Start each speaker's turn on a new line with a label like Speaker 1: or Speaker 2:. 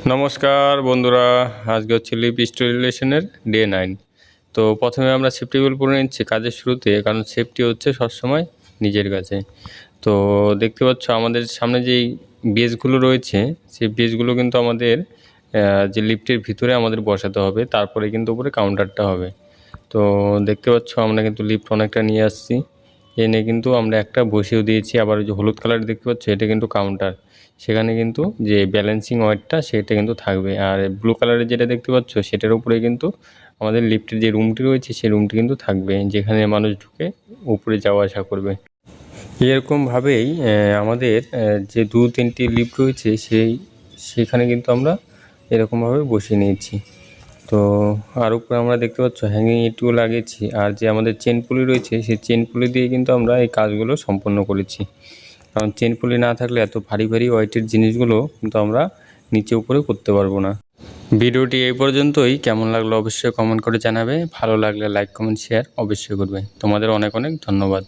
Speaker 1: নমস্কার বন্ধুরা, আজকে হচ্ছে লিপ ইনস্টলেশনের ডে 9। তো প্রথমে আমরা সেফটি বেল পরে নিচ্ছি কাজের শুরুতে, কারণ সেফটি হচ্ছে সবসময় নিজের কাছে। তো দেখতে পাচ্ছ আমাদের সামনে যেই বেসগুলো রয়েছে, সেই বেসগুলো কিন্তু আমাদের যে লিফটের ভিতরে আমাদের বসাতে হবে, তারপরে কিন্তু উপরে কাউন্টারটা হবে। তো দেখতে পাচ্ছ আমরা কিন্তু লিফট অনেকটা নিয়ে আসছি, এনে কিন্তু আমরা একটা বসিয়েও দিয়েছি। আবার ওই যে হলুদ কালার দেখতে পাচ্ছ, এটা কিন্তু কাউন্টার, সেখানে কিন্তু যে ব্যালেন্সিং ওয়্যারটা সেটা কিন্তু থাকবে। আর ব্লু কালারের যেটা দেখতে পাচ্ছ, সেটার উপরে কিন্তু আমাদের লিফটের যে রুমটি রয়েছে সেই রুমটি কিন্তু থাকবে, যেখানে মানুষ ঢুকে উপরে যাওয়া আসা করবে। এরকমভাবেই আমাদের যে 2-3টি লিফট রয়েছে সেখানে কিন্তু আমরা এরকমভাবে বসিয়ে নিয়েছি। তো আর উপরে আমরা দেখতে পাচ্ছ হ্যাঙ্গিং ইটগুলো লাগিয়েছি, আর যে আমাদের চেন পুলি রয়েছে সেই চেন পুলি দিয়ে কিন্তু আমরা এই কাজগুলো সম্পন্ন করেছি। কারণ চেন পুলি না থাকলে এত ভারী ভারী ওয়েটের জিনিসগুলো কিন্তু আমরা নিচে উপরে করতে পারবো না। ভিডিওটি এই পর্যন্তই। কেমন লাগলো অবশ্যই কমেন্ট করে জানাবে, ভালো লাগলে লাইক কমেন্ট শেয়ার অবশ্যই করবে। তোমাদের অনেক অনেক ধন্যবাদ।